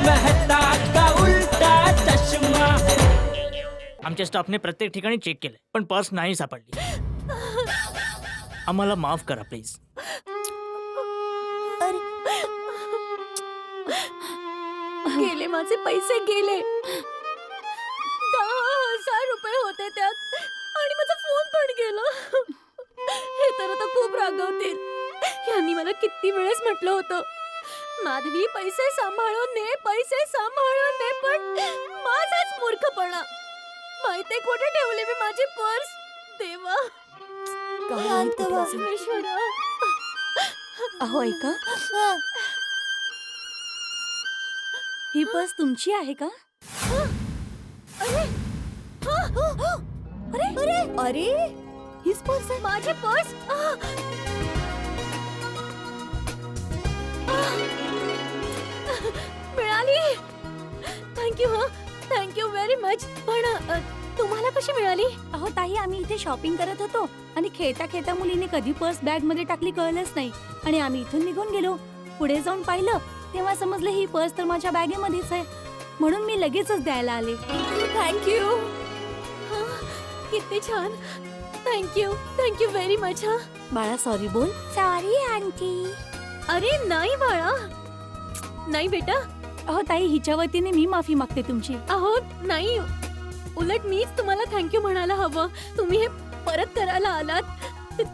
मेहता का उल्टा चष्मा. आमच्या स्टाफने प्रत्येक ठिकाणी चेक केलंय पण पर्स नाही सापडली. आम्हाला माफ करा प्लीज. गेले माझे पैसे गेले. 10,000 रुपये होते त्यात आणि माझा फोन पण गेला. हे तर आता खूप रागवतील. यांनी मला किती वेळेस म्हटलं होतं माधवी पैसे सांभाळून ने पण माझाच मूर्खपणा. माहिती कुठे ठेवली मी माझी पर्स. देवा परमेश्वरा. अहो ऐका, ही पर्स तुमची आहे का? अरे अरे हीच पर्स आहे. माझी पर्स. मिळाली. Thank you very much. पण तुम्हाला कशी मिळाली? अहो ताई, आम्ही इथे शॉपिंग करत होतो आणि खेळता खेळता मुलीने कधी पर्स बॅग मध्ये टाकली कळलंच नाही आणि आम्ही इथून निघून गेलो. पुढे जाऊन पाहिलं तेव्हा समजलं ही पर्स तर माझ्या बॅगेमध्येच आहे, म्हणून मी लगेचच द्यायला आले. थँक्यू. किती छान. Thank you very much. हा बाळा सॉरी बोल. Sorry aunty. अरे नाही बाळा, नाही बेटा. अहो ताई, हिच्या वतीने मी माफी मागते तुमची. अहो नाही, उलट मीच तुम्हाला थँक्यू म्हणायला हवं. तुम्ही हे परत करायला आलात.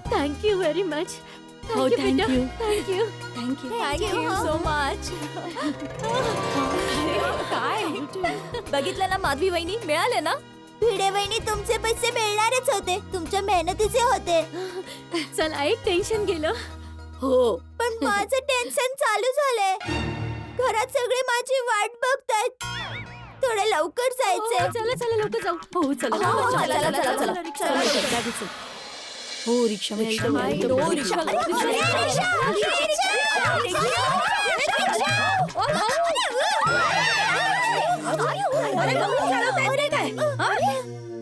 Thank you very much. हो थँक्यू. Thank you so much. काय बघितलं ना माधवी वहिनी, मिळाले ना. भिडे वहिनी, तुमचे पैसे मिळणारच होते, तुमच्या मेहनतीचे होते. चला एक टेन्शन गेलं. हो पण माझं टेन्शन चालू झालंय. घरात सगळे माझी वाट बघतायत. थोडे लवकर जायचंय. चला लवकर जाऊ. हो चला हो, चला. हो रिक्षा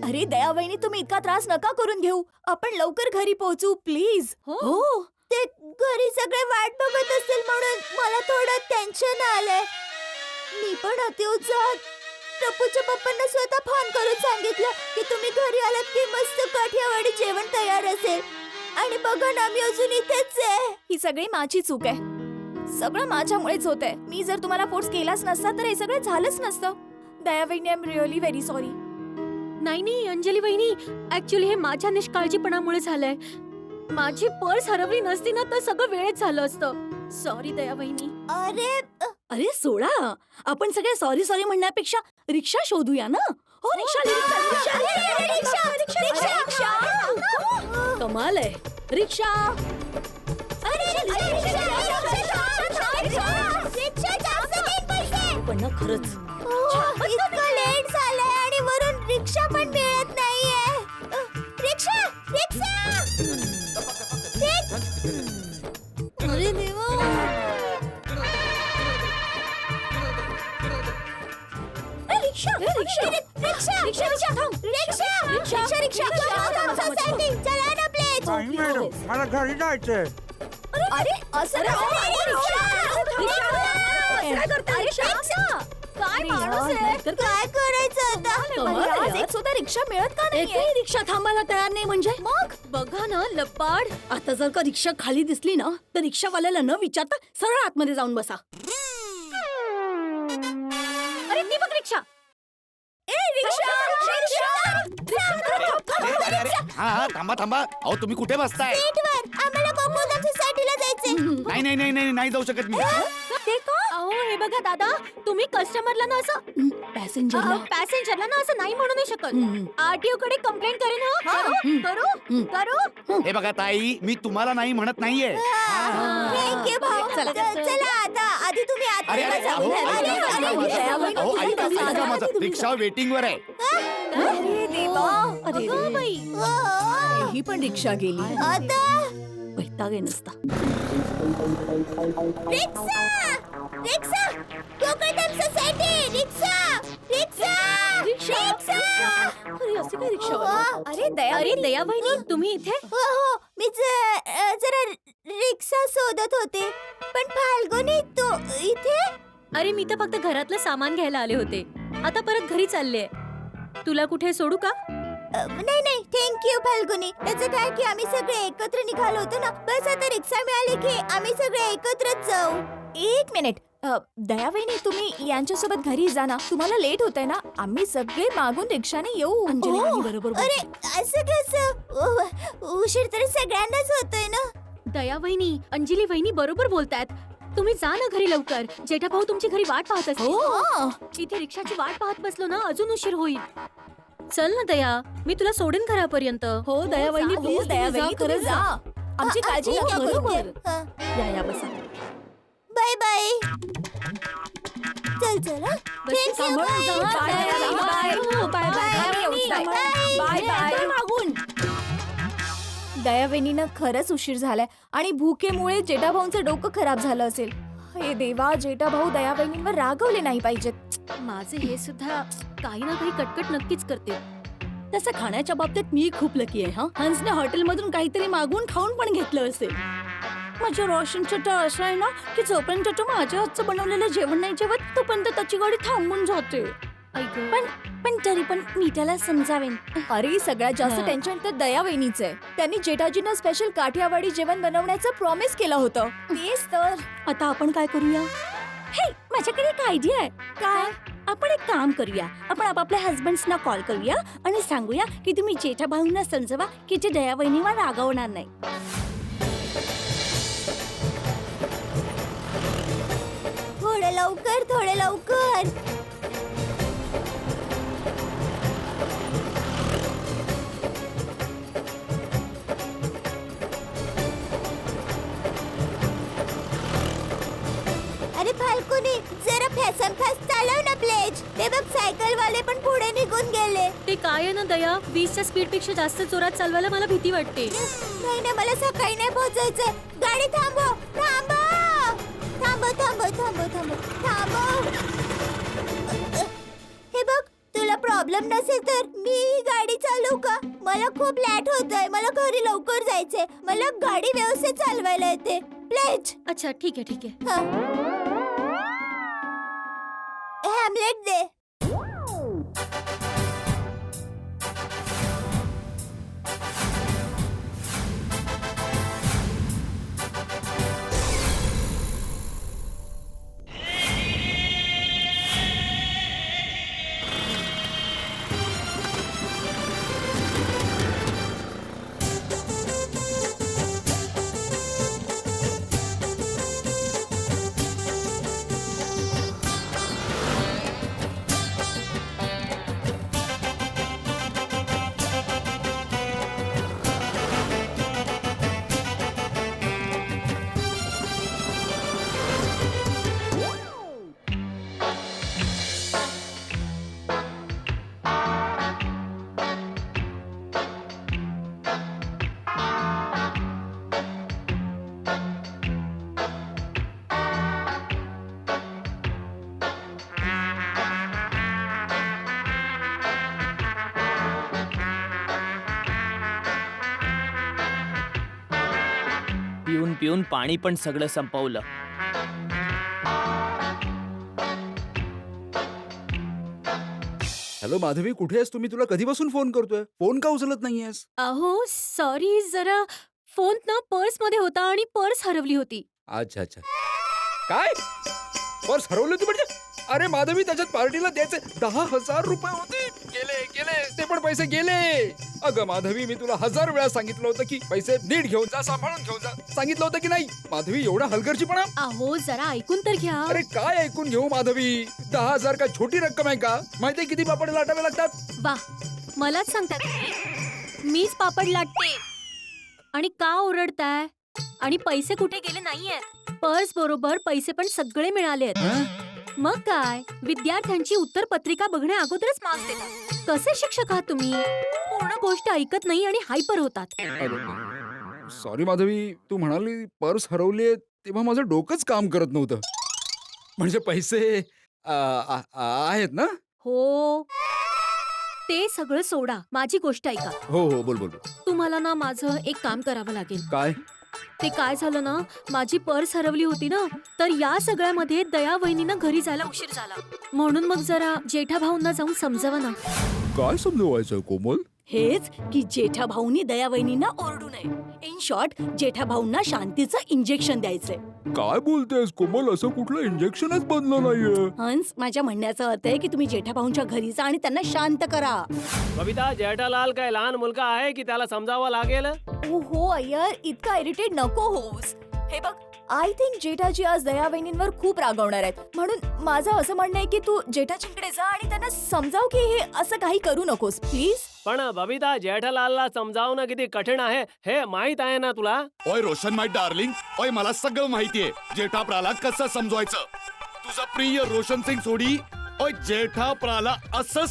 अरे दया वहिनी, तुम्ही इतका त्रास नका करून घेऊ. आपण लवकर घरी पोहोचू प्लीज. हो ते घरी सगळे वाट बघत असतील म्हणून मला थोडं टेन्शन आलंय. मी पण अतिउत्साहात टप्पूच्या पप्पांना स्वतः फोन करून सांगितलं की तुम्ही घरी आलात की मस्त काठियावाडी जेवण तयार असेल. आणि बघा ना, मी अजून इथेच आहे. ही सगळी माझी चूक आहे. सगळं माझ्यामुळेच होतंय. मी जर तुम्हाला फोर्स केलाच नसता तर हे सगळं झालंच नसतं. दया वहिनी, I am really very sorry. नाही अंजली वहिनी, ऍक्च्युली हे माझ्या निष्काळजीपणामुळे झालंय. माझी पर्स हरवली नसती ना तर सगळं वेळेत झालं असतं. सॉरी दया वहिनी. अरे सोडा, आपण सगळे सॉरी सॉरी म्हणण्यापेक्षा रिक्षा शोधूया ना. हो रिक्षा. कमाल आहे. रिक्षा. पण ना खरंच इतकं लेट झालंय आणि वरून रिक्षा पण मिळत नाहीये. रिक्षा. अरे देवा. चला ना प्लीज. मला घरी जायचंय. अरे असं काय माणूस आहे. काय करायचं आता? आज एक सुद्धा रिक्षा मिळत का नाही? एकही रिक्षा थांबायला तयार नाही म्हणजे. मग बघा ना लबाड. आता जर का रिक्षा खाली दिसली ना तर रिक्षावाल्याला न विचारता सरळ आतमध्ये जाऊन बसा. अरे ती बघ रिक्षा. हा थांबा. अहो तुम्ही कुठे बसताय? सीटवर. आम्हाला गोकुळधाम सोसायटीला जायचंय. नाही जाऊ शकत मी. ते का? अहो हे बघा दादा, तुम्ही कस्टमरला ना असं पॅसेंजरला ना असं नाही म्हणू नाही शकत. आरटीओ कडे कंप्लेंट करेन. करू. हे बघा ताई, मी तुम्हाला नाही म्हणत नाहीये. ठीक आहे भाऊ. चला आता. आधी तुम्ही अरे अहो ऐका माझं. रिक्षा वेटिंग वर आहे. अरे देवा. अगं बाई. ही पण रिक्षा गेली. आता वैताग आहे नुसता. रिक्षा. गोकुळधाम सोसायटी. रिक्षा. अरे असे काय रिक्षावाला? अरे दया बहिणी, तुम्ही इथे? हो. मी जरा रिक्षा शोधत होते. पण फाल्गुनी, तू इथे? अरे मी तर फक्त घरातलं सामान घ्यायला आले होते. आता परत घरी चालले. तुला कुठे सोडू का? नाही नाही थँक्यू फाल्गुनी. त्याचं काय की आम्ही सगळे एकत्र निघालो होतो ना, बस आता रिक्षा मिळाली की आम्ही सगळे एकत्रच जाऊ. एक मिनिट दयावहिनी, तुम्ही यांच्यासोबत घरी जा ना, तुम्हाला लेट होतंय ना. आम्ही सगळे मागून रिक्षाने येऊ. अंजली वहिनी बरोबर बोलते. अरे असं कसं? उशीर तर सगळ्यांनाच होतोय ना. दया वहिनी, अंजली वहिनी बरोबर बोलतायत. तुम्ही जा ना घरी लवकर. जेठा भाऊ तुमची घरी वाट पाहत असतील. हो. इथे रिक्षाची वाट पाहत बसलो ना अजून उशीर होईल. चल ना दया, मी तुला सोडेन घरापर्यंत. हो दयावहिनी, जा, प्लीज दयावहिनी, खरंच जा. आमची काळजी हो, घ्या. बरोबर. बरोबर. हा. या बसा. Bye bye. चल चल. बस सांभाळून जा. Bye, bye, bye. हो, बाय, बाय. बाय, येऊच नाही. बाय. Bye, bye. मागून. दयावहिनीनं खरंच उशीर झालाय आणि भूकेमुळे जेठाभाऊंचं डोकं खराब झालं असेल. हे देवा, जेठाभाऊ दयावहिनींवर रागवले नाही पाहिजेत. माझे हे सुद्धा काही ना काही कटकट नक्कीच करते. तसं खाण्याच्या बाबतीत मी खूप लकी आहे. हंसने हॉटेलमधून काहीतरी मागवून खाऊन पण घेतलं असेल. माझ्या रोशन चट्टा असं आहे ना की जोपर्यंत तो माझ्या हातचं बनवलेलं जेवण नाही जेवत तोपर्यंत त्याची गाडी थांबून जाते. पण तरी पण मी त्याला समजावेन. अरे सगळ्यात जास्त टेन्शन तर दयावहिनीचं आहे. त्यांनी जेठाजींना स्पेशल काठियावाडी जेवण बनवण्याचं प्रॉमिस केलं होतं. तेच तर. आता आपण काय करूया? हे माझ्याकडे एक आयडिया आहे. काय? आपण एक काम करूया, आपण आपापल्या हस्बंड्सना कॉल करूया आणि सांगूया की तुम्ही जेठाभाऊंना समजवा की ते दयावहिनीवर रागवणार नाही. थोडं लवकर थोडं लवकर. अरे फाल्गुनी, जरा फॅसन फास्ट चालव ना प्लीज. ते बघ सायकल वाले पण पुढे निघून गेले. ते काय आहे ना दया, 20च्या स्पीड पेक्षा जास्त जोरात चालवायला मला भीती वाटते. नाही ना, मला सकाळी नाही पोहोचायचंय. गाडी थांबव थांबव थांबव थांबव थांबव थांबव थांबव. हे बघ, तुला प्रॉब्लेम नसेल तर मी ही गाडी चालवू का? मला खूप लेट होतोय. मला घरी लवकर जायचंय. मला गाडी व्यवस्थित चालवायला येते. प्लीज. अच्छा ठीक आहे ठीक आहे. हॅमलेट दे. पिऊन पिऊन पाणी पण सगळं संपवलं. हॅलो माधवी, कुठे आहेस तू? मी तुला कधीपासून फोन करतोय, फोन का उचलत नाहीयेस? अहो सॉरी, जरा फोन ना पर्स मध्ये होता आणि पर्स हरवली होती. अच्छा अच्छा. काय पर्स हरवली होती म्हणजे? अरे माधवी, त्याच्यात पार्टीला द्यायचे 10,000 रुपये होते. गेले गेले, ते पण पैसे गेले. अगं माधवी, मी तुला 1000 वेळा सांगितलं होतं की पैसे नीट घेऊन जा, सांभाळून घेऊन जा. सांगितलं होतं की नाही माधवी? एवढा हलगर्जीपणा. अहो जरा ऐकून तर घ्या. अरे काय ऐकून घेऊ माधवी? 10,000 काय छोटी रक्कम आहे का? माहितीये किती पापड लाटावे लागतात? वा, मलाच सांगतात मीच पापड लाटते. आणि का ओरडताय? आणि पैसे कुठे गेले नाहीयेत. पर्स बरोबर पैसे पण सगळे मिळाले आहेत. मग काय, विद्यार्थ्यांची उत्तर पत्रिका बघण्या अगोदरच मार्क्स देतात. कसे शिक्षक आहात तुम्ही? पूर्ण गोष्ट ऐकत नाही आणि हायपर होतात. सॉरी माधवी, तू म्हणाली पर्स हरवली तेव्हा माझं डोकंच काम करत नव्हतं. म्हणजे पैसे आहेत ना? हो, ते सगळं सोडा, माझी गोष्ट ऐका. हो हो, बोल बोल बोल. तुम्हाला ना माझं एक काम करावं लागेल. काय? ते काय झालं ना, माझी पर्स हरवली होती ना, तर या सगळ्यामध्ये दया वहिनीनं घरी जायला उशीर झाला. म्हणून मग जरा जेठा भाऊंना जाऊन समजावा ना. काय समजवायचं कोमल? हेच की जेठा भाऊनी दया वहिनींना ओरडू नये. इन शॉर्ट जेठा भाऊंना शांतीचं इंजेक्शन द्यायचंय. काय बोलतेस कोमल? असं कुठलं इंजेक्शनच बनलं नाहीये. हंस, माझ्या म्हणण्याचा अर्थ आहे की तुम्ही जेठा भाऊंच्या घरी जा आणि त्यांना शांत करा. बबिता, जेठालाल काय लहान मुलगा आहे की त्याला समजावं लागेल? हो अय्यर, इतका इरिटेट नको होऊस. हे बघ, आय थिंक जेठाजी आज दया वहिनींवर खूप रागवणार आहेत. म्हणून माझं असं म्हणणं आहे की तू जेठाजींकडे जा आणि त्यांना समजाव की हे असं काही करू नकोस प्लीज. पण बबिता, जेठालालला समजावणं किती कठीण आहे हे माहित आहे ना तुला? ओय रोशन माय डार्लिंग, ओय मला सगळं माहितीये जेठाप्राला कसं समजवायचं. तुझा प्रिय रोशन सिंग सोडी ओय जेठाप्राला असं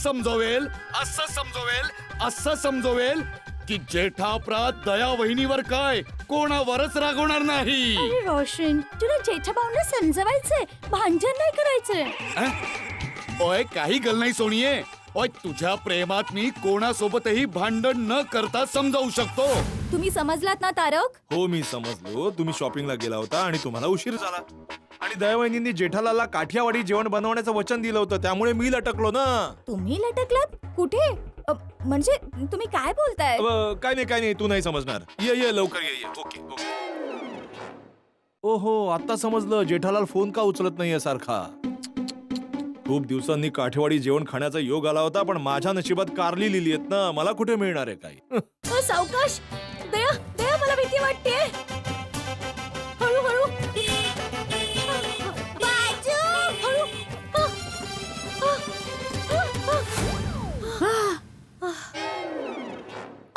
समजवेल की जेठाप्रा दया वहिनीवर काय कोणावरच रागवणार नाही. अरे रोशन, तुला जेठा भाऊंना समजवायचंय, भांडण नाही करायचंय. ओय काही गल नाही सोनिये. ओय तुझ्या प्रेमात मी कोणासोबतही भांडण न करता समजावू शकतो. तुम्ही समजलात ना तारक? हो मी समजलो. तुम्ही शॉपिंगला गेला होता आणि तुम्हाला उशीर झाला आणि दयावहिनींनी जेठालालला काठियावाडी जेवण बनवण्याचं वचन दिलं होतं, त्यामुळे मी लटकलो ना. तुम्ही लटकलात? कुठे? म्हणजे तुम्ही काय बोलताय? काय नाही तू नाही समजणार. ये लवकर ये. ओके. ओहो, आता समजलं जेठालाल फोन का उचलत नाहीये सारखा. खूप दिवसांनी काठेवाडी जेवण खाण्याचा योग आला होता, पण माझ्या नशिबात कारली लिहिली आहेत ना, मला कुठे मिळणार आहे काही. सावकाश. दया दया, मला भीती वाटते. हळूहळू.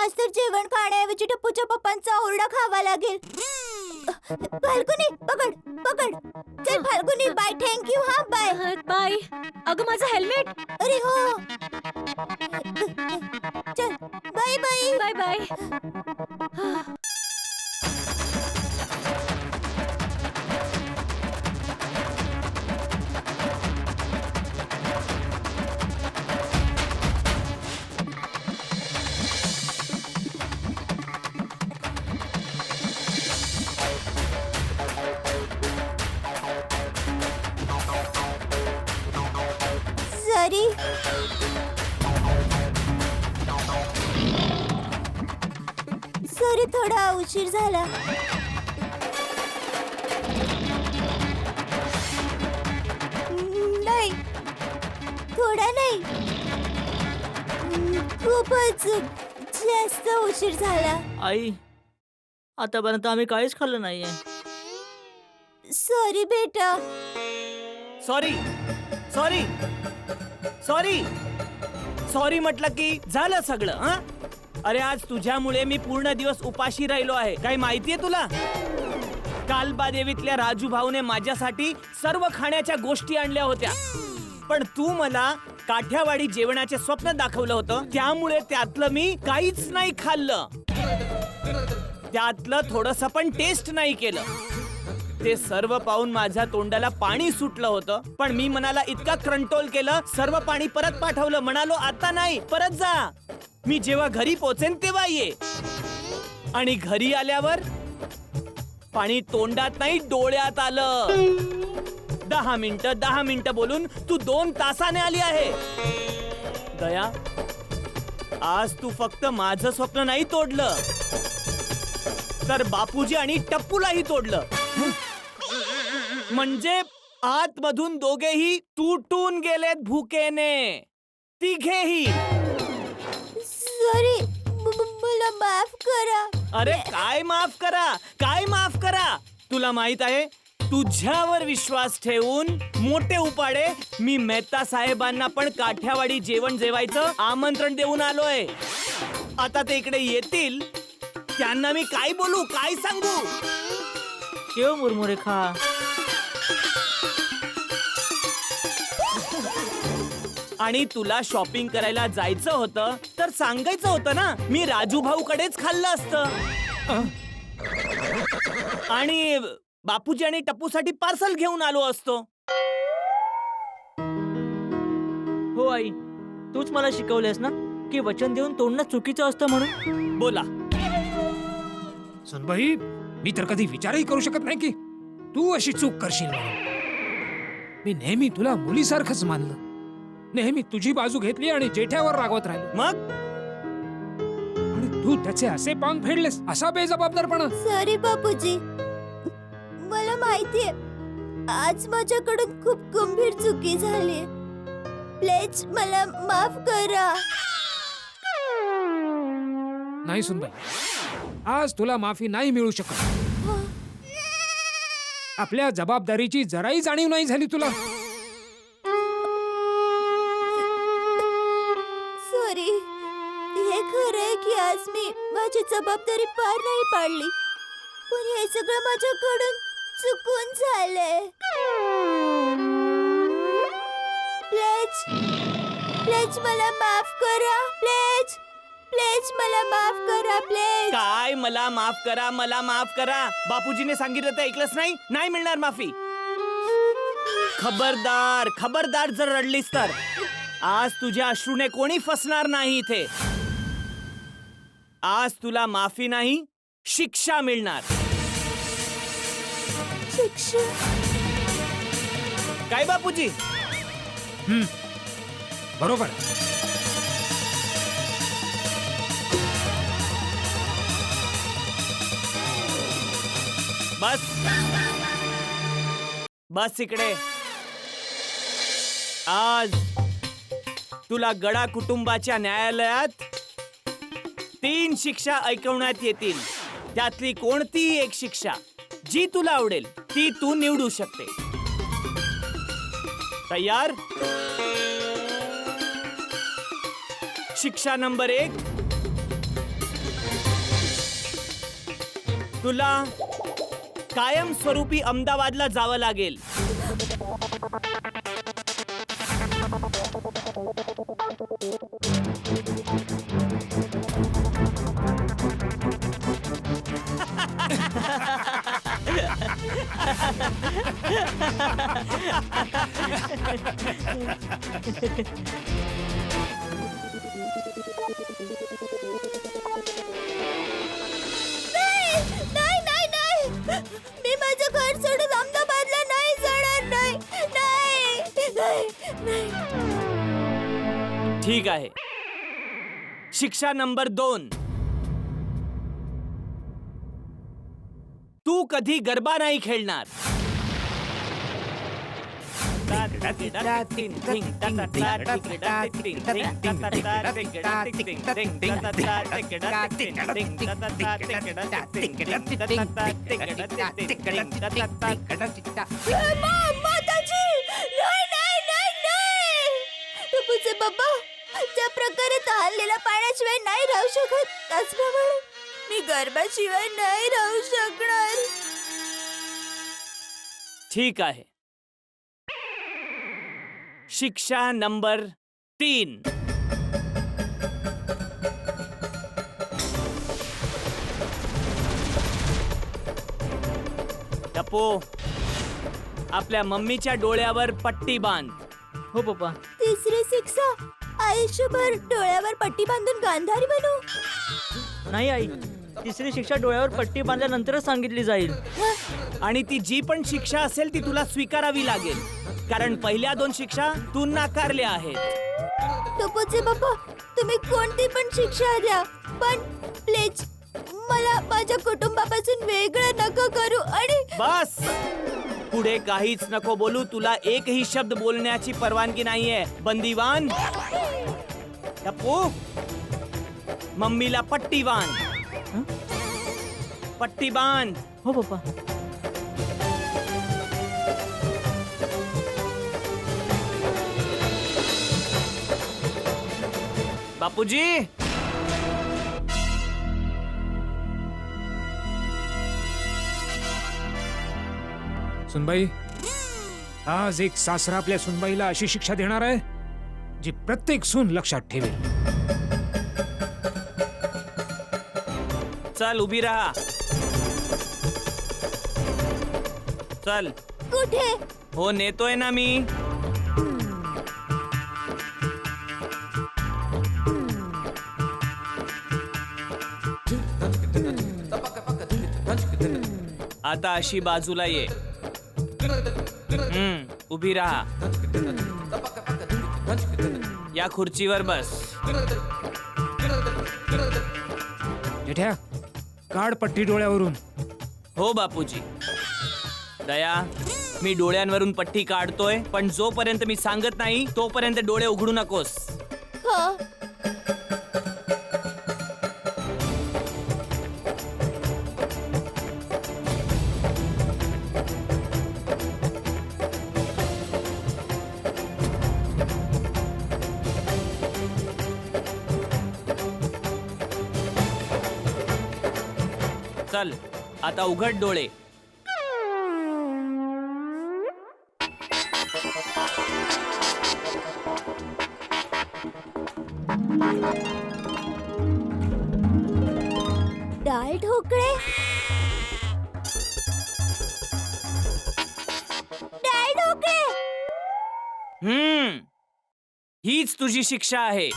आज तर जेवण खाण्याऐवजी टप्पूच्या पप्पांचा ओरडा खावा लागेल. फाल्गुनी पकड. चल फाल्गुनी, बाय. थँक्यू. हा बाय. बाय. अगं माझं हेल्मेट. अरे हो. चल bye bye. Bye bye. Sorry थोडा उशीर झाला. नाही, थोडा नाही, खूपच जास्त उशीर झाला. आई, आतापर्यंत आम्ही काहीच खाल्लं नाहीये. सॉरी बेटा. सॉरी म्हटलं की झालं सगळं. हा, अरे आज तुझ्यामुळे मी पूर्ण दिवस उपाशी राहिलो आहे. काही माहितीये तुला? कालबादेवीतल्या राजू भाऊने माझ्यासाठी सर्व खाण्याच्या गोष्टी आणल्या होत्या, पण तू मला काठ्यावाडी जेवणाचे स्वप्न दाखवलं होतं, त्यामुळे त्यातलं मी काहीच नाही खाल्लं. त्यातलं थोडंसं पण टेस्ट नाही केलं. ते सर्व पाहून माझ्या तोंडाला पाणी सुटलं होतं, पण मी मनाला इतका कंट्रोल केलं, सर्व पाणी परत पाठवलं. म्हणालो आता नाही, परत जा. मी जेव्हा घरी पोहोचेन तेव्हा ये. आणि घरी आल्यावर पाणी तोंडात नाही डोळ्यात आलं. 10 मिनिटं बोलून तू 2 तासाने आली आहे. दया, आज तू फक्त माझं स्वप्न नाही तोडलं, तर बापूजी आणि टप्पूलाही तोडलं. म्हणजे आतमधून दोघेही तुटून गेलेत भुकेने, तिघेही. सॉरी, मला माफ करा. अरे काय माफ करा? तुला माहित आहे, तुझ्यावर विश्वास ठेवून मोठे उपाडे मी मेहता साहेबांना पण काठ्यावाडी जेवण जेवायचं आमंत्रण देऊन आलोय. आता ते इकडे येतील, त्यांना मी काय बोलू, काय सांगू? केव मुरमुरे खा. आणि तुला शॉपिंग करायला जायचं होतं तर सांगायचं होतं ना, मी राजू भाऊ कडेच खाल्लं असतं. आणि बापूजी आणि टप्पूसाठी पार्सल घेऊन आलो असतो. हो आई, तूच मला शिकवलेस ना की वचन देऊन तोडणं चुकीचं असतं म्हणून. बोला. सनबाई, मी तर कधी विचारही करू शकत नाही की तू अशी चूक करशील म्हणून. मी नेहमी तुला मुलीसारखंच मानलं, नेहमी तुझी बाजू घेतली आणि जेठ्यावर रागवत राहिलो. मग आणि तू त्याचे असे पांग फेडलेस, असा बेजबाबदारपणा. सॉरी बापूजी, मला माहितीये आज माझ्याकडून खूप गंभीर चुकी झाली. प्लीज मला माफ करा. नाही सुनबाई, आज तुला माफी नाही मिळू शकत. आपल्या जबाबदारीची जराही जाणीव नाही झाली तुला. सॉरी, हे खरंय की आज मी माझी जबाबदारी पार नाही पाडली, पण हे सगळं माझ्याकडून चुकून झालंय. प्लीज मला माफ करा. प्लीज मला माफ करा. प्लीज. काय मला माफ करा, मला माफ करा? बापूजीने सांगितलं तर ऐकलंच नाही. नाही मिळणार माफी. खबरदार खबरदार, जर रडलीस तर आज तुझ्या अश्रूने कोणी फसणार नाही इथे. आज तुला माफी नाही, शिक्षा मिळणार. शिक्षा? काय बापूजी? बरोबर. बस बस इकडे. आज तुला गडा कुटुंबाच्या न्यायालयात 3 शिक्षा ऐकवण्यात येतील. त्यातली कोणतीही एक शिक्षा जी तुला आवडेल ती तू निवडू शकते. तयार? शिक्षा नंबर 1, तुला कायमस्वरूपी अहमदाबादला जावं लागेल. नाही. मी माझं घर सोडून अहमदाबादला नाही जाणार. नाही. ठीक आहे. शिक्षा नंबर 2, तू कधी गरबा नाही खेळणार. माताजी, नाही. टपूचे बाबा ज्या प्रकारे तहानलेल्या पाण्याशिवाय नाही राहू शकत, त्याचप्रमाणे मी गरबाशिवाय नाही राहू शकणार. ठीक आहे. शिक्षा नंबर 3, टपो, आपल्या मम्मीच्या डोळ्यावर पट्टी बांध. हो पप्पा. तिसरी शिक्षा, आयुष्यभर डोळ्यावर पट्टी बांधून गांधारी बनू. नाही आई, तिसरी शिक्षा डोळ्यावर पट्टी बांधल्यानंतरच सांगितली जाईल. आणि ती जी पण शिक्षा असेल ती तुला स्वीकारावी लागेल, कारण पहिल्या 2 शिक्षा तू नाकारल्या आहेत. टपूचे बाबा, तुम्ही कोणती पण शिक्षा द्या, पण प्लीज मला माझ्या कुटुंबापासून वेगळं नका करू. आणि बस, पुढे काहीच नको बोलू. तुला एकही शब्द बोलण्याची परवानगी नाहीये. बंदीवान, टप्पू, मम्मीला पट्टी बांध. पट्टी बांध. हो पप्पा. बापूजी, सुनबाई, आज एक सासरा आपल्या सुनबाईला अशी शिक्षा देणार आहे जी प्रत्येक सून लक्षात ठेवेल. चल उभी राहा. चल. कुठे? हो, नेतोय ना मी. आता अशी बाजूला ये. उभी राहा. या खुर्चीवर बस. जेठ्या काढ पट्टी डोळ्यावरून. हो बापूजी. दया, मी डोळ्यांवरून पट्टी काढतोय, पण जोपर्यंत मी सांगत नाही तोपर्यंत डोळे उघडू नकोस. हो. चल, आता उघड डोळे. डाळ ढोकळे. डाळ ढोकळे. हीच तुझी शिक्षा आहे.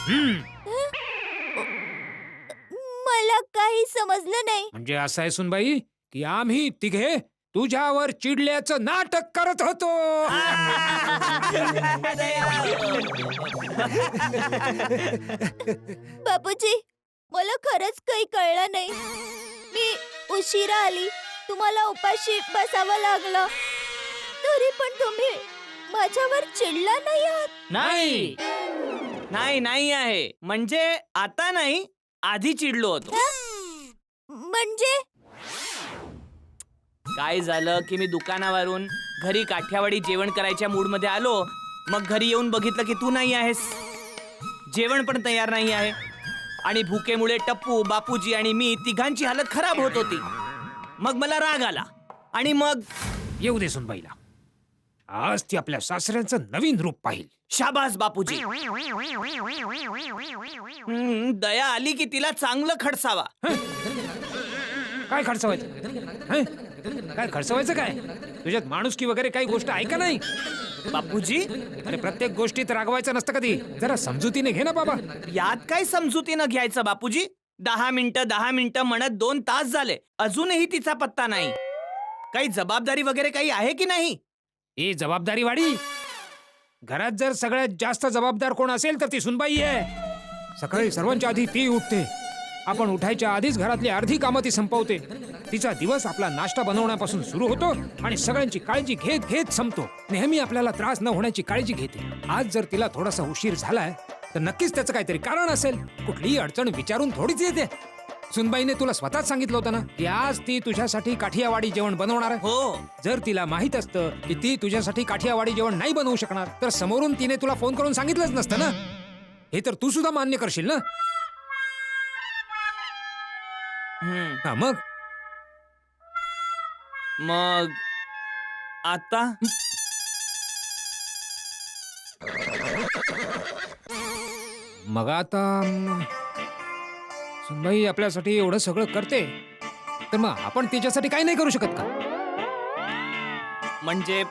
मला काही समजलं नाही. म्हणजे असं आहे सुनबाई की आम्ही तिघे तुझ्यावर चिडल्याचं नाटक करत होतो. बापूजी, मला खरंच काही कळलं नाही. मी उशिरा आली, तुम्हाला उपाशी बसावं लागलं, तरी पण तुम्ही माझ्यावर चिडला नाही आहात. नाही. नाही नाही आहे. म्हणजे आता नाही, आधी चिडलो होतो. म्हणजे काय झालं की मी दुकानावरून घरी काठियावाडी जेवण करायच्या मूड मध्ये आलो. मग घरी येऊन बघितलं की तू नाही आहेस, जेवण पण तयार नाही आहे, आणि भुकेमुळे टप्पू, बापूजी आणि मी तिघांची हालत खराब होत होती. मग मला राग आला आणि मग येऊ दे सुनबाईला. आज ती आपल्या सासऱ्यांचं नवीन रूप पाहिल. शाबास बापूजी. दया आली की तिला चांगलं खडसावा. काय खर्चवायचं? काय खर्चवायचं काय? तुझ्यात माणुसकी वगैरे काही गोष्ट आहे का नाही? बापूजी, अरे प्रत्येक गोष्टीत रागवायचं नसतं कधी. जरा समजुतीने घे ना बाबा. यात काय समजुतीनं घ्यायचं बापूजी? 10 मिनिटं म्हणत 2 तास झाले, अजूनही तिचा पत्ता नाही. काही जबाबदारी वगैरे काही आहे की नाही? ही जबाबदारी वाढी. घरात जर सगळ्यात जास्त जबाबदार कोण असेल तर ती सुनबाई आहे. सकाळी सर्वांच्या आधी ती उठते. आपण उठायच्या आधीच घरातली अर्धी कामं ती संपवते. तिचा दिवस आपला नाश्ता बनवण्यापासून सुरू होतो आणि सगळ्यांची काळजी घेत घेत संपतो. नेहमी आपल्याला त्रास न होण्याची काळजी घेते. आज जर तिला थोडासा उशीर झालाय तर नक्कीच त्याचं काहीतरी कारण असेल. कुठलीही अडचण विचारून थोडीच येते. सुनबाईने तुला स्वतःच सांगितलं होतं ना की आज ती तुझ्यासाठी काठियावाडी जेवण बनवणार आहे. हो. जर तिला माहित असतं की ती तुझ्यासाठी काठियावाडी जेवण नाही बनवू शकणार तर समोरून तिने तुला फोन करून सांगितलंच नसतं ना. हे तर तू सुद्धा मान्य करशील ना. हा, मग आता मग आता सुनबाई आपल्यासाठी एवढं सगळं करते तर मग आपण तिच्यासाठी काही नाही करू शकत का? म्हणजे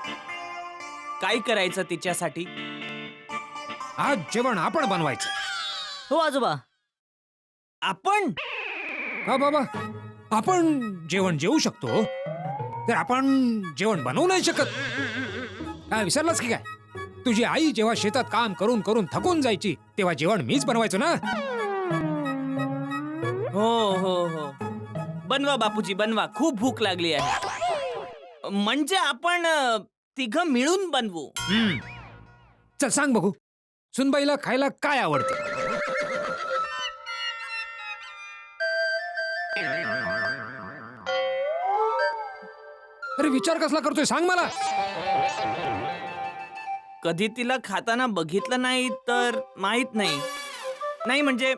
काय करायचं तिच्यासाठी? आज जेवण आपण बनवायचं. हो आजोबा. आपण? हा बाबा, आपण जेवण जेवू शकतो तर आपण जेवण बनवू नाही शकत. काय विसरलास की काय? तुझी आई जेव्हा शेतात काम करून करून थकून जायची तेव्हा जेवण मीच बनवायचो ना. हो हो हो, बनवा बापूजी बनवा, खूप भूक लागली आहे. म्हणजे आपण तिघं मिळून बनवू. चल सांग बघू, सुनबाईला खायला काय आवडतं? अरे विचार कसला करतोय सांग मला. कधी तिला खाताना बघितलं नाही तर माहित नाही. नाही म्हणजे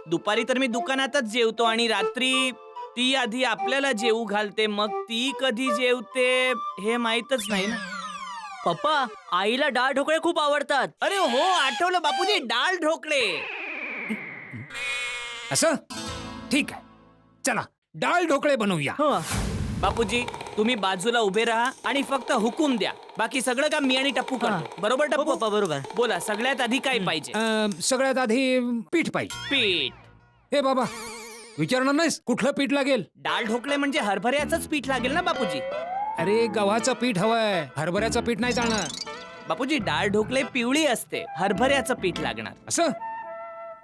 दुपारी तर मी दुकानातच जेवतो आणि रात्री ती आधी आपल्याला जेवू घालते, मग ती कधी जेवते हे माहीतच नाही ना. पप्पा, आईला डाळ ढोकळे खूप आवडतात. अरे हो, आठवलं बापूजी, डाळ ढोकळे. असं ठीक आहे, चला डाळ ढोकळे बनवूया. बापूजी तुम्ही बाजूला उभे राहा आणि फक्त हुकूम द्या. बाकी सगळं काम मी आणि टप्पू करतो. बरोबर टप्पू? बरोबर. बोला, सगळ्यात आधी काय पाहिजे? सगळ्यात आधी पीठ पाहिजे. पीठ. हे बाबा, विचारणार नाहीस कुठलं पीठ लागेल? डाळ ढोकळे म्हणजे हरभऱ्याचंच पीठ लागेल ना बापूजी? अरे गव्हाचं पीठ हवंय, हरभऱ्याचं पीठ नाही चालणार. बापूजी डाळ ढोकळे पिवळी असते, हरभऱ्याचं पीठ लागणार. असं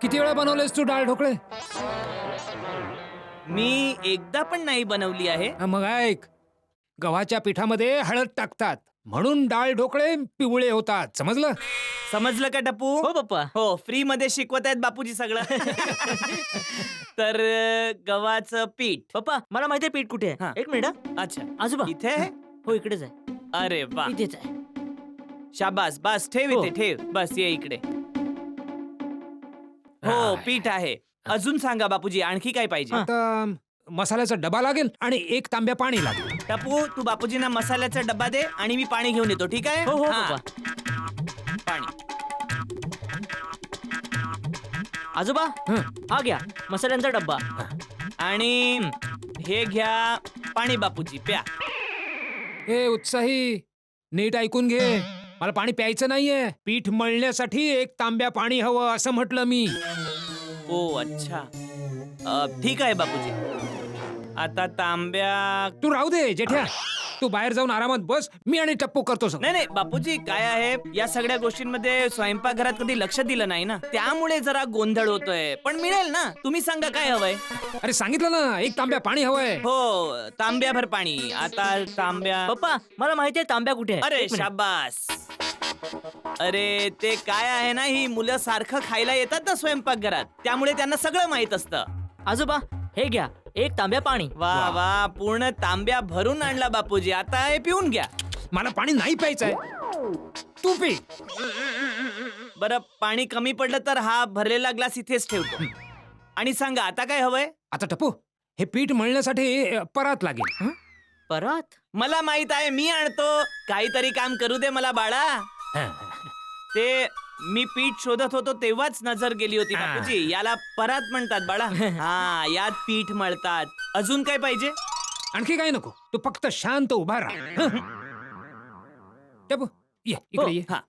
किती वेळा बनवलेस तू डाळ ढोकळे? मी एकदा पण नाही बनवली आहे. मग ऐक, गव्हाच्या पिठामध्ये हळद टाकतात म्हणून डाळ ढोकळे पिवळे होतात, समजलं? समजलं का टप्पू? हो पप्पा. हो, फ्री मध्ये शिकवत आहेत बापूजी सगळं. तर गव्हाचं पीठ. पप्पा मला माहितीये पीठ कुठे हा. आहे. एक मिनिट हा. अच्छा, आजोबा इथे आहे? हो इकडेच आहे. अरे वा, इथेच आहे. शाबास, बस ठेव हो. इथे, ठेव. बस ये इकडे. हो, हा. पीठ आहे. अजून सांगा बापूजी, आणखी काय पाहिजे? आता मसाल्याचा डबा लागेल आणि 1 तांब्या पाणी लागेल. टप्पू, तू बापूजींना मसाल्याचा डब्बा दे आणि मी पाणी घेऊन येतो, ठीक आहे? हो हो हा, पप्पा. पाणी. आजोबा हं. हा घ्या मसाल्यांचा डब्बा. आणि हे घ्या पाणी बापूजी, प्या. ए उत्साही, नीट ऐकून घे, मला पाणी प्यायचं नाहीये. पीठ मळण्यासाठी 1 तांब्या पाणी हवं असं म्हटलं मी. ओ अच्छा, ठीक आहे बापूजी. आता तांब्या. तू राहू दे जेठ्या, तू बाहेर जाऊन आरामात बस, मी आणि टप्पू करतो सगळं. नाही नाही बापूजी, काय आहे या सगळ्या गोष्टींमध्ये स्वयंपाकघरात कधी लक्ष दिलं नाही ना, त्यामुळे जरा गोंधळ होतोय. पण मिळेल ना, तुम्ही सांगा काय हवंय? अरे सांगितलं ना, 1 तांब्या पाणी हवंय. हो, तांब्याभर पाणी. आता तांब्या. पप्पा मला माहितीये तांब्या कुठे आहे. अरे एक मिनिट. शाबास. अरे ते काय आहे ना, ही मुलं सारखं खायला येतात ना स्वयंपाकघरात, त्यामुळे त्यांना सगळं माहित असतं. आजोबा हे घ्या 1 तांब्या पाणी. वा वा, पूर्ण तांब्या भरून आणला बापूजी. आता हे पिऊन घ्या. मला पाणी नाही प्यायचंय, तू पी. बरं, पाणी कमी पडलं तर हा भरलेला ग्लास इथेच ठेवतो. आणि सांगा आता काय हवंय? आता टप्पू, हे पीठ मळण्यासाठी परात लागेल. हं? परत मला माहित आहे, मी आणतो. काहीतरी काम करू दे मला बाळा. हं. ते मी पीठ शोधत होतो तेव्हाच नजर गेली होती हा. बापूजी. याला परात म्हणतात बाळा. हा, यात पीठ मळतात. अजून काय पाहिजे? आणखी काय नको, तू फक्त शांत उभा राहा. हं? टप्पू ये इकडे ये. हा.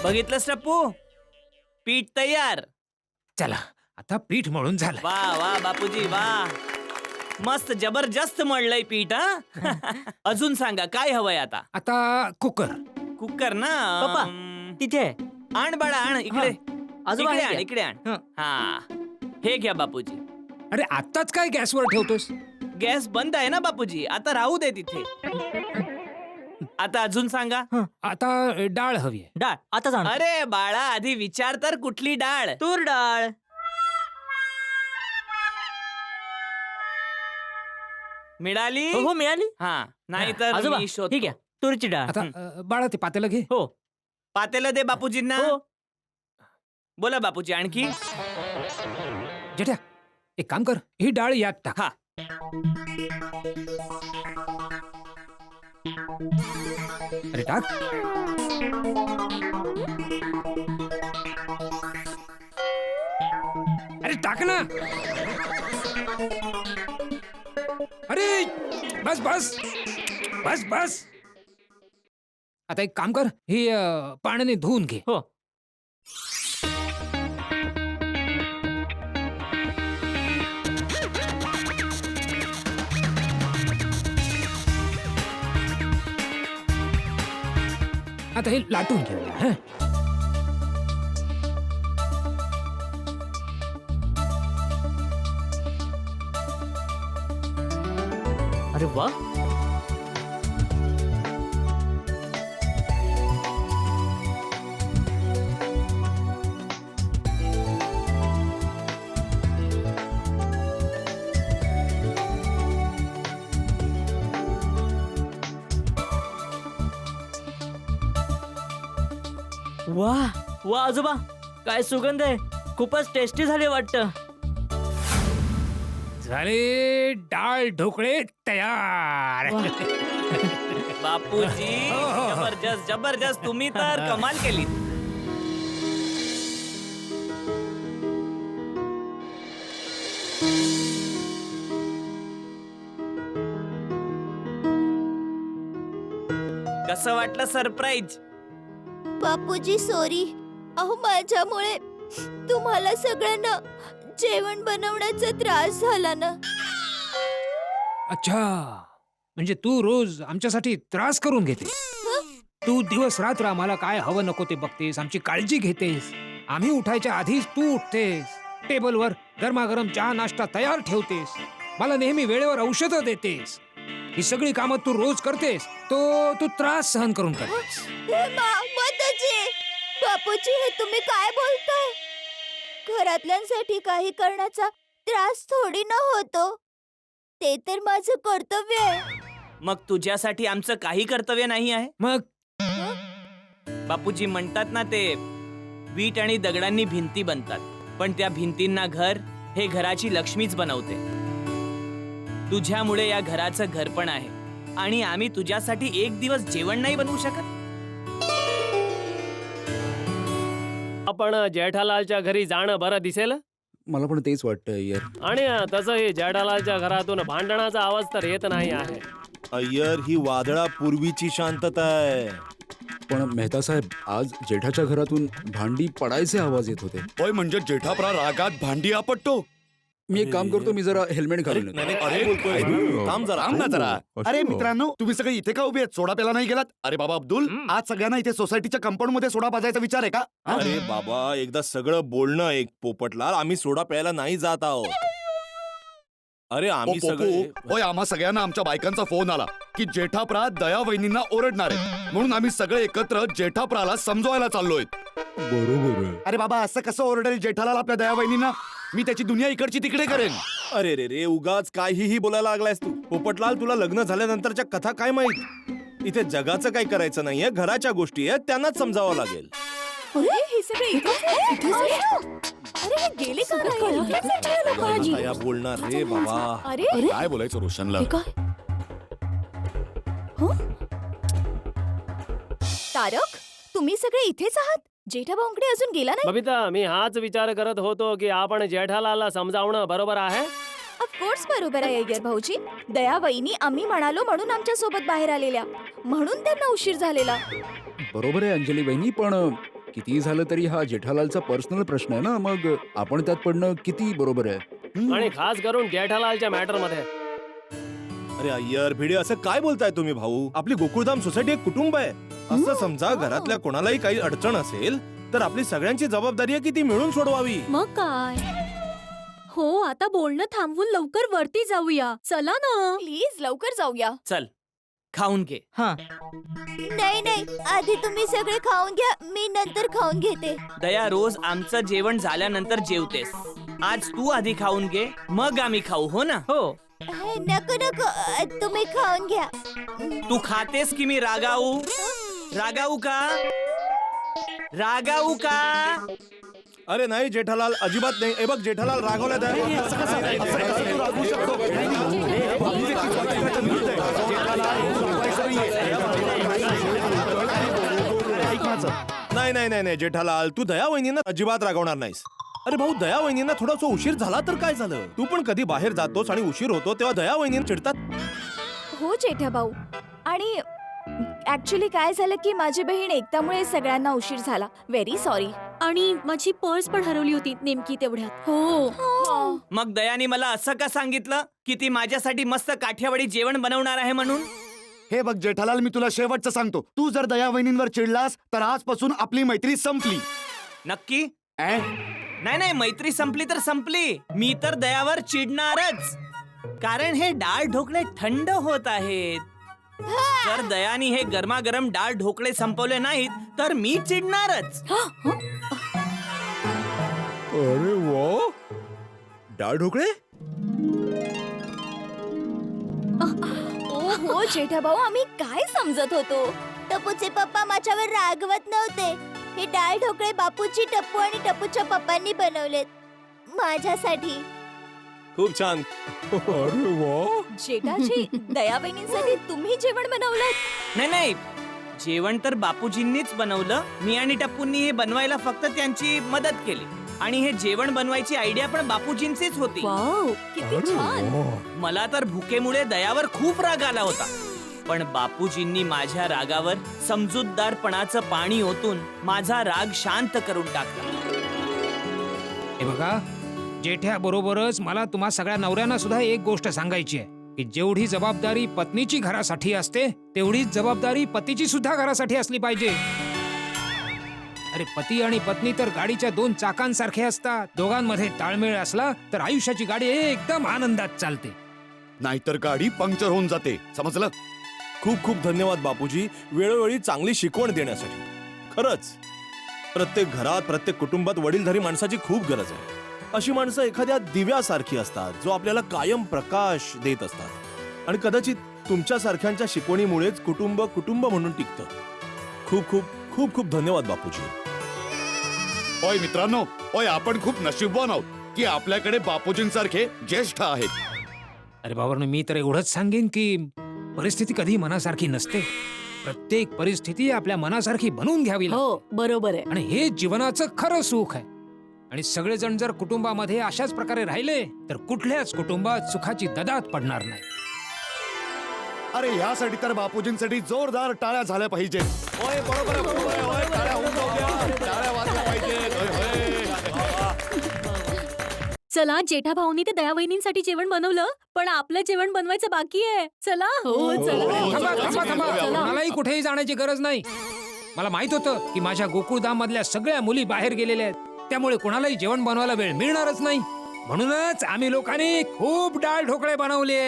बघितलंस टप्पू, पीठ तयार. चला आता पीठ मळून झालं. वा वा बापूजी वा, मस्त जबरदस्त मळलंय पीठ. हा. अजून सांगा काय हवंय आता? आता कुकर. कुकर ना? पप्पा. तिथे आहे. आण बाळा, आण इकडे. आजोबा इकडे हे आण, घ्या. इकडे आण. हं. हा, हे घ्या बापूजी. अरे आत्ताच काय गॅसवर ठेवतोस? गॅस बंद आहे ना बापूजी, आता राहू दे तिथे. आता अजून सांगा. आता डाळ हवी आहे. डाळ आता जाणार. अरे बाळा, आधी विचार तर कुठली डाळ? तूर डाळ. मिळाली? हो हो मिळाली. हा, नाही तर आजोबा मी शोधतो. ठीक आहे तुरीची डाळ. आता बाळा ते पातेलं घे. हो पातेलं दे बापूजींना. हो. बोला बापूजी, आणखी? जेठ्या एक काम कर, ही डाळ यात टाक. हा. अरे टाक. अरे टाक ना. अरे बस बस बस बस. आता एक काम कर, ही पाण्याने धुवून घे. हो आता हे लाटून घेऊया. हं? अरे वा. वा वा आजोबा, काय सुगंध आहे. खूपच टेस्टी झाले वाटतं. झाले डाळ ढोकळे तयार. बापूजी जबरदस्त जबरदस्त, तुम्ही तर कमाल केली. कसं वाटलं सरप्राईज? बापूजी सॉरी. अहो माझ्यामुळे तुम्हाला सगळ्यांना जेवण बनवण्याचा त्रास झाला ना. अच्छा, म्हणजे तू रोज आमच्यासाठी त्रास करून घेतेस. तू दिवस रात्र आम्हाला काय हवं नको ते बघतेस, आमची काळजी घेतेस. आम्ही उठायच्या आधीच तू उठतेस, टेबलवर गरमागरम चहा नाश्ता तयार ठेवतेस, मला नेहमी वेळेवर औषधं देतेस. ही सगळी कामं तू रोज करतेस, तो तू त्रास सहन करून करतेस. माताजी, बापूजी हे तुम्ही काय बोलताय? घरातल्यांसाठी काही करण्याचा त्रास थोडी न होतो. ते तर माझं कर्तव्य आहे. मग तुझ्यासाठी आमचं काही कर्तव्य नाही आहे? मग बापूजी म्हणतात ना, ते वीट आणि दगडांनी भिंती बनतात, पण त्या भिंतींना घर हे घराची लक्ष्मीच बनवते. तुझ्यामुळे या घराचं घर पण आहे, आणि आम्ही तुझ्यासाठी एक दिवस जेवण नाही बनवू शकत? आपण जेठालालच्या घरी जाणं बरं दिसेल. मला पण तेच वाटतं यार. आणि तसंही जेठालालच्या घरातून भांडणाचा आवाज तर येत नाही आहे. अय्यर, ही वादळापूर्वीची शांतता आहे. पण मेहता साहेब, आज जेठाच्या घरातून भांडी पडायचे आवाज येत होते. ओय म्हणजे जेठाप्रा रागात भांडी आपटतो. मी एक काम करतो, मी जरा हेल्मेट घालून येतो. अरे बोलतोय, थांब जरा. थांब ना जरा. अरे मित्रांनो, तुम्ही सगळे इथे का उभे आहेत? सोडा प्याला नाही गेलात? अरे बाबा अब्दुल, आज सगळ्यांना इथे सोसायटीच्या कंपाऊंड मध्ये सोडा पाजायचा विचार आहे का? हा? अरे बाबा, एकदा सगळं बोलणं एक, पोपटलाल. आम्ही सोडा प्यायला नाही जात आहोत. अरे आम्ही ओ, सगळे पोपू, ओय आम्हा सगळ्यांना आमच्या बायकांचा फोन आला की जेठाप्रा दया वहिनींना ओरडणार आहे, म्हणून आम्ही सगळे एकत्र जेठाप्राला समजवायला चाललोय. बरोबर आहे. अरे बाबा, असं कसं ओरडेल जेठालाल आपल्या दया वहिनींना? मी त्याची दुनिया इकडची तिकडे करेन. अरे रे रे, उगाच काहीही बोलायला लागलायस तू. पोपटलाल, तुला लग्न झाल्यानंतरच्या कथा काय माहित? इथे जगाचं काही करायचं नाहीये, घराच्या गोष्टी आहेत, त्यांनाच समजावं लागेल. अरे हे सगळे इथेच आहे? अरे हे गेले का नाही? इथेच आहे लोकं आजी. दया बोलणार रे बाबा. अरे काय बोलायचं रोशनला? हे काय? तारक, तुम्ही सगळे इथेच आहात? जेठाभाऊंकडे अजून गेला नाही? बबिता, मी हाच विचार करत होतो की आपण जेठालालला समजावणं बरोबर आहे. ऑफकोर्स बरोबर आहे अय्यर भाऊजी. दया वहिनी आम्ही म्हणालो म्हणून आमच्या सोबत बाहेर आलेल्या, म्हणून त्यांना उशीर झालेला. बरोबर आहे अंजली बहिणी, पण किती झालं तरी हा जेठालालचा पर्सनल प्रश्न आहे ना, मग आपण त्यात पडणं किती बरोबर आहे? आणि खास करून जेठालालच्या मॅटर मध्ये. अरे अय्यर भिडे, असं काय बोलताय तुम्ही भाऊ? आपली गोकुळधाम सोसायटी एक कुटुंब आहे. असं समजा, घरातल्या कोणालाही काही अडचण असेल तर आपली सगळ्यांची जबाबदारी आहे की ती मिळून सोडवावी. मग काय? हो, आता बोलणं थांबवून लवकर वरती जाऊया. चला ना. प्लीज लवकर जाऊया. चल, खाऊन घे. नाही नाही, आधी तुम्ही सगळे खाऊन घ्या, मी नंतर खाऊन घेते. दया, रोज आमचं जेवण झाल्यानंतर जेवतेस. आज तू आधी खाऊन घे, मग आम्ही खाऊ, हो ना? हो. नको नको, तुम्ही खाऊन घ्या. तू खातेस की मी रागावू? रागावू का? रागावू का? अरे नाही जेठालाल, अजिबात नाही. ए बघ, जेठालाल रागवला नाही नाही नाही नाही जेठालाल, तू दया वहिनींना अजिबात रागवणार नाहीस. अरे भाऊ, दया वहिनींना थोडासा उशीर झाला तर काय झालं? तू पण कधी बाहेर जातोस आणि उशीर होतो तेव्हा दया वहिनींना चिडतात. हो जेठा भाऊ, आणि ऍक्च्युली काय झालं की माझी बहीण एकतामुळे सगळ्यांना उशीर झाला. Very sorry. आणि माझी पर्स पण हरवली होती नेमकी तेवढ्यात. हो. मग दयानी मला असं का सांगितलं की ती माझ्यासाठी मस्त काठियावाडी जेवण बनवणार आहे म्हणून? हे बघ जेठालाल, मी तुला शेवटचं सांगतो, तू जर दया वहिनींवर चिडलास तर आजपासून आपली मैत्री संपली. नक्की? नाही नाही, मैत्री संपली तर संपली. मी तर दयावर चिडणारच, कारण हे डाळ ढोकळे थंड होत आहेत. जर दयानी हे गरमागरम डाळ ढोकळे संपवले नाहीत तर मी चिडणारच. अरे वा, डाळ ढोकळे. हो जेठा भाऊ, आम्ही काय समजत होतो? टपूचे पप्पा माझ्यावर रागवत नव्हते. हे डाळ ढोकळे बापूची, टप्पू आणि टपूच्या पप्पांनी बनवलेत माझ्यासाठी. खूप छान. अरे वा. जेठाजी दयाबहिणींसाठी तुम्ही जेवण बनवलं? नाही नाही, जेवण तर बापूजींनीच बनवलं. मी आणि टप्पूंनी हे बनवायला फक्त त्यांची मदत केली. आणि हे जेवण बनवायची आयडिया पण बापूजींचीच होती. वाव, किती छान. मला तर भुकेमुळे दयावर खूप राग आला होता, पण बापूजींनी माझ्या रागावर समजूतदारपणाचं पाणी ओतून माझा राग शांत करून टाकला. हे बघा, जेठ्या बरोबरच मला तुम्हा सगळ्या नवऱ्यांना सुद्धा एक गोष्ट सांगायची आहे की जेवढी जबाबदारी पत्नीची घरासाठी असते तेवढीच जबाबदारी पतीची सुद्धा घरासाठी असली पाहिजे. अरे पती आणि पत्नी तर गाडीच्या दोन चाकांसारखे असतात. दोघांमध्ये ताळमेळ असला तर आयुष्याची गाडी एकदम आनंदात चालते. नाहीतर गाडी पंक्चर होऊन जाते. समजलं? खूप खूप धन्यवाद बापूजी, वेळोवेळी चांगली शिकवण देण्यासाठी. खरंच प्रत्येक घरात, प्रत्येक कुटुंबात वडीलधारी माणसाची खूप गरज आहे. अशी माणसं एखाद्या दिव्यासारखी असतात जो आपल्याला कायम प्रकाश देत असतात. आणि कदाचित तुमच्यासारख्यांच्या शिकवणीमुळेच कुटुंब कुटुंब म्हणून टिकतं. खूप खूप खूप खूप धन्यवाद बापूजी. ओय मित्रांनो, ओय आपण खूप नशीबवान आहोत की आपल्याकडे बापूजींसारखे ज्येष्ठ आहेत. अरे बाबांनो, मी तर एवढंच सांगेन की परिस्थिती कधी मनासारखी नसते. प्रत्येक परिस्थिती आपल्या मनासारखी बनवून घ्यावी लागते. हो बरोबर आहे. आणि हे जीवनाचं खरं सुख आहे. आणि सगळेजण जर कुटुंबामध्ये अशाच प्रकारे राहिले तर कुठल्याच कुटुंबात सुखाची ददात पडणार नाही. अरे यासाठी तर बापूजींसाठी जोरदार टाळ्या झाल्या पाहिजेत. ओय बरोबर आहे, बरोबर आहे. ओय, टाळ्या होऊन जाऊ द्या. टाळ्या वाजल्या पाहिजेत. ओय, ओय. चला, जेठा भाऊनी ते दयाबहिणींसाठी जेवण बनवलं, पण आपलं जेवण बनवायचं बाकी आहे. चला. हो चला. थांबा थांबा थांबा, मलाही कुठेही जाण्याची गरज नाही. मला माहित होतं की माझ्या गोकुळधाम मधल्या सगळ्या मुली बाहेर गेलेल्या आहेत, त्यामुळे कोणालाही जेवण बनवायला वेळ मिळणारच नाही. म्हणूनच आम्ही लोकांनी खूप डाळ ढोकळे बनवले.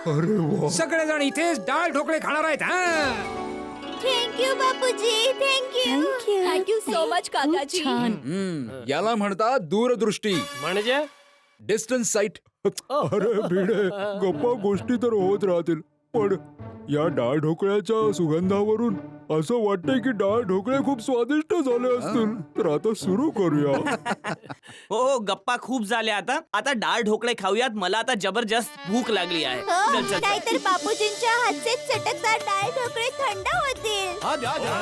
अरे वा. सगळेजण इथेच डाळ ढोकळे खाणार आहेत. हा, thank you Bapuji, thank you. Thank you so much काकाजी. छान. याला म्हणतात दूरदृष्टी, म्हणजे डिस्टन्स साईट. अरे भिडे, गप्पा गोष्टी तर होत राहतील, पण या डाळ ढोकळ्याच्या सुगंधावरून असं वाटतंय की डाळ ढोकळे खूप स्वादिष्ट झाले असतील. तर आता सुरू करूया. हो हो, गप्पा खूप झाल्या. आता आता डाळ ढोकळे खाऊयात. मला आता जबरदस्त भूक लागली आहे. चल चल चल. नाहीतर बापूजींच्या हातचे चटकदार डाळ ढोकळे थंड होतील. हा, द्या, द्या.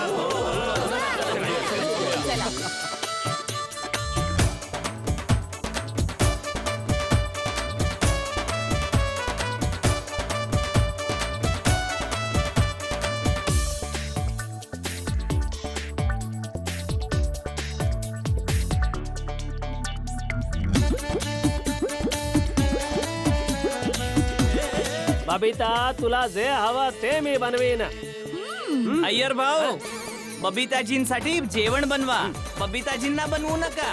बबिता, तुला जे हवं ते मी बनवीन. अय्यर भाऊ, बबिताजींसाठी जेवण बनवा. बबिताजींना बनवू नका.